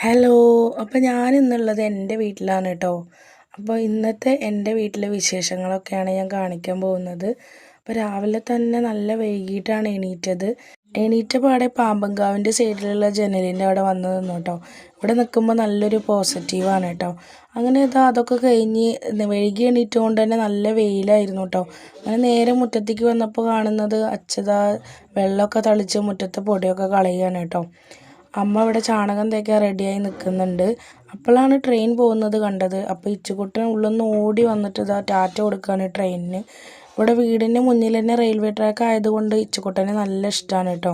Hello. അപ്പോൾ ഞാൻ ഇന്നുള്ളത് എൻ്റെ വീട്ടിലാണ് കേട്ടോ. അപ്പോൾ ഇന്നത്തെ എൻ്റെ വീട്ടിലെ വിശേഷങ്ങളൊക്കെയാണ് ഞാൻ കാണിക്കാൻ പോകുന്നത്. അപ്പോൾ രാവിലെ തന്നെ നല്ല വൈകിട്ടാണ് എണീറ്റത്. എണീറ്റ പാടെ പാമ്പങ്കാവിൻ്റെ സൈഡിലുള്ള ജനലിൻ്റെ അവിടെ വന്ന് നിന്നു കേട്ടോ. ഇവിടെ നിൽക്കുമ്പോൾ നല്ലൊരു പോസിറ്റീവാണ് കേട്ടോ. അങ്ങനെ അതൊക്കെ കഴിഞ്ഞ് വൈകി എണീറ്റുകൊണ്ട് തന്നെ നല്ല വെയിലായിരുന്നു കേട്ടോ. അങ്ങനെ നേരെ മുറ്റത്തേക്ക് വന്നപ്പോൾ കാണുന്നത് അച്ഛതാ വെള്ളമൊക്കെ തളിച്ച് മുറ്റത്തെ പൊടിയൊക്കെ കളയുകയാണ് കേട്ടോ. അമ്മ ഇവിടെ ചാണകം തേക്കാൻ റെഡിയായി നിൽക്കുന്നുണ്ട്. അപ്പോഴാണ് ട്രെയിൻ പോകുന്നത് കണ്ടത്. അപ്പോൾ ഇച്ചുകുട്ടൻ ഉള്ളിൽ നിന്ന് ഓടി വന്നിട്ട് ടാറ്റ കൊടുക്കുകയാണ് ട്രെയിനിന്. ഇവിടെ വീടിൻ്റെ മുന്നിൽ തന്നെ റെയിൽവേ ട്രാക്ക് ആയതുകൊണ്ട് ഇച്ചുകുട്ടനെ നല്ല ഇഷ്ടമാണ് കേട്ടോ.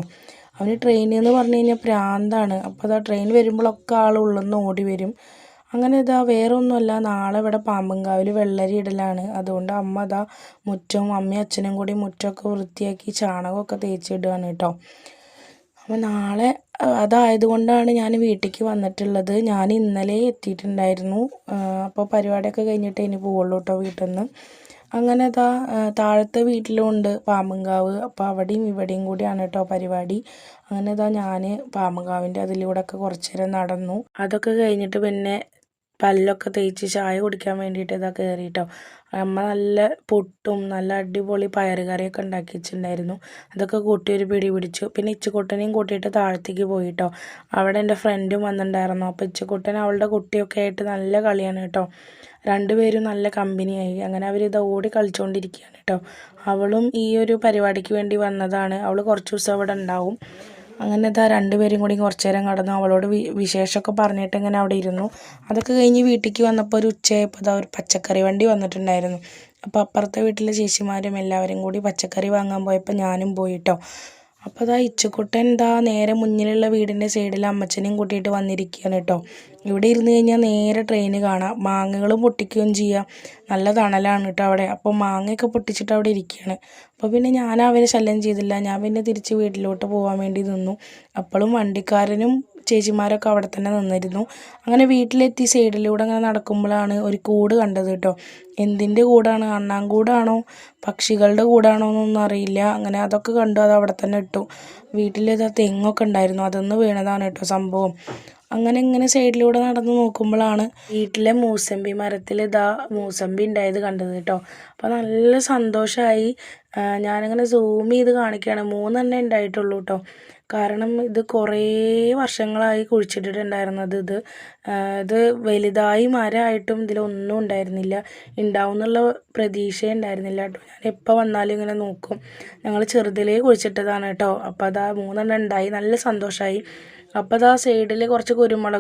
അവന് ട്രെയിൻ എന്ന് പറഞ്ഞു കഴിഞ്ഞാൽ പ്രാന്താണ്. അപ്പോൾ ട്രെയിൻ വരുമ്പോഴൊക്കെ ആൾ ഉള്ളിൽ നിന്ന് ഓടി വരും. അങ്ങനെ വേറെ ഒന്നുമല്ല, നാളെ ഇവിടെ പാമ്പങ്കാവിൽ വെള്ളരി ഇടലാണ്. അതുകൊണ്ട് അമ്മ മുറ്റവും അമ്മയും അച്ഛനും കൂടി മുറ്റമൊക്കെ വൃത്തിയാക്കി ചാണകമൊക്കെ തേച്ചിടുകയാണ് കേട്ടോ. അപ്പോൾ നാളെ അതായതുകൊണ്ടാണ് ഞാൻ വീട്ടിലേക്ക് വന്നിട്ടുള്ളത്. ഞാൻ ഇന്നലെ എത്തിയിട്ടുണ്ടായിരുന്നു. അപ്പോൾ പരിപാടിയൊക്കെ കഴിഞ്ഞിട്ട് ഇനി പോവുള്ളൂ കേട്ടോ വീട്ടിൽ നിന്ന്. അങ്ങനെ താഴത്തെ വീട്ടിലുണ്ട് പാമ്പങ്കാവ്. അപ്പോൾ അവിടെയും ഇവിടെയും കൂടിയാണ് കേട്ടോ പരിപാടി. അങ്ങനെ ഞാൻ പാമ്പങ്കാവിൻ്റെ അതിലൂടെയൊക്കെ കുറച്ച് നേരം നടന്നു. അതൊക്കെ കഴിഞ്ഞിട്ട് പിന്നെ പല്ലൊക്കെ തേച്ച് ചായ കുടിക്കാൻ വേണ്ടിയിട്ട് കയറി കേട്ടോ. അമ്മ നല്ല പുട്ടും നല്ല അടിപൊളി പയറ് കറിയൊക്കെ ഉണ്ടാക്കി വെച്ചിട്ടുണ്ടായിരുന്നു. അതൊക്കെ കൂട്ടി ഒരു പിടി പിടിച്ചു. പിന്നെ ഇച്ചുകുട്ടനെയും കൂട്ടിയിട്ട് താഴത്തേക്ക് പോയി കേട്ടോ. അവിടെ എൻ്റെ ഫ്രണ്ടും വന്നിട്ടുണ്ടായിരുന്നു. അപ്പോൾ ഇച്ചുകുട്ടൻ അവളുടെ കുട്ടിയൊക്കെ ആയിട്ട് നല്ല കളിയാണ് കേട്ടോ. രണ്ടുപേരും നല്ല കമ്പനിയായി. അങ്ങനെ അവർ ഓടി കളിച്ചുകൊണ്ടിരിക്കുകയാണ് കേട്ടോ. അവളും ഈ ഒരു പരിപാടിക്ക് വേണ്ടി വന്നതാണ്. അവൾ കുറച്ച് ദിവസം അവിടെ ഉണ്ടാവും. അങ്ങനെ രണ്ടുപേരും കൂടി കുറച്ച് നേരം കടന്നു. അവളോട് വിശേഷമൊക്കെ പറഞ്ഞിട്ട് ഇങ്ങനെ അവിടെ ഇരുന്നു. അതൊക്കെ കഴിഞ്ഞ് വീട്ടിലേക്ക് വന്നപ്പോൾ ഒരു ഉച്ചയായപ്പോൾ ഒരു പച്ചക്കറി വണ്ടി വന്നിട്ടുണ്ടായിരുന്നു. അപ്പോൾ അപ്പുറത്തെ വീട്ടിലെ ചേച്ചിമാരും എല്ലാവരും കൂടി പച്ചക്കറി വാങ്ങാൻ പോയപ്പോൾ ഞാനും പോയി കേട്ടോ. അപ്പോൾ ഇച്ചുകുട്ടൻ നേരെ മുന്നിലുള്ള വീടിൻ്റെ സൈഡിൽ അമ്മച്ചനെയും കൂട്ടിയിട്ട് വന്നിരിക്കുകയാണ് കേട്ടോ. ഇവിടെ ഇരുന്ന് കഴിഞ്ഞാൽ നേരെ ട്രെയിന് കാണാം. മാങ്ങകളും പൊട്ടിക്കുകയും ചെയ്യാം. നല്ല തണലാണ് കേട്ടോ അവിടെ. അപ്പോൾ മാങ്ങയൊക്കെ പൊട്ടിച്ചിട്ട് അവിടെ ഇരിക്കുകയാണ്. അപ്പോൾ പിന്നെ ഞാൻ അവരെ ശല്യം ചെയ്തില്ല. ഞാൻ പിന്നെ തിരിച്ച് വീട്ടിലോട്ട് പോകാൻ വേണ്ടി നിന്നു. അപ്പോഴും വണ്ടിക്കാരനും ചേച്ചിമാരൊക്കെ അവിടെ തന്നെ നിന്നിരുന്നു. അങ്ങനെ വീട്ടിലെത്തി സൈഡിലൂടെ അങ്ങനെ നടക്കുമ്പോഴാണ് ഒരു കൂട് കണ്ടത് കേട്ടോ. എന്തിൻ്റെ കൂടാണ്, അണ്ണാൻകൂടാണോ പക്ഷികളുടെ കൂടാണോ എന്നൊന്നും അറിയില്ല. അങ്ങനെ അതൊക്കെ കണ്ടു. അത് അവിടെ തന്നെ ഇട്ടു. വീട്ടിൽ തെങ്ങൊക്കെ ഉണ്ടായിരുന്നു, അതൊന്ന് വീണതാണ് കേട്ടോ സംഭവം. അങ്ങനെ ഇങ്ങനെ സൈഡിലൂടെ നടന്ന് നോക്കുമ്പോഴാണ് വീട്ടിലെ മൂസമ്പി മരത്തിൽ മൂസമ്പി ഉണ്ടായത് കണ്ടത് കേട്ടോ. അപ്പോൾ നല്ല സന്തോഷമായി. ഞാനിങ്ങനെ സൂം ചെയ്ത് കാണിക്കുകയാണ്. 3 എണ്ണേ ഉണ്ടായിട്ടുള്ളൂ കേട്ടോ. കാരണം ഇത് കുറേ വർഷങ്ങളായി കുഴിച്ചിട്ടിട്ടുണ്ടായിരുന്നത്. ഇത് വലുതായി മരമായിട്ടും ഇതിലൊന്നും ഉണ്ടായിരുന്നില്ല. ഉണ്ടാവും എന്നുള്ള പ്രതീക്ഷ ഉണ്ടായിരുന്നില്ല കേട്ടോ. ഞാൻ എപ്പോൾ വന്നാലും ഇങ്ങനെ നോക്കും. ഞങ്ങൾ ചെറുതിലേ കുഴിച്ചിട്ടതാണ് കേട്ടോ. അപ്പോൾ 3 എണ്ണം ഉണ്ടായി. നല്ല സന്തോഷമായി. അപ്പോൾ സൈഡിൽ കുറച്ച് കുരുമുളകും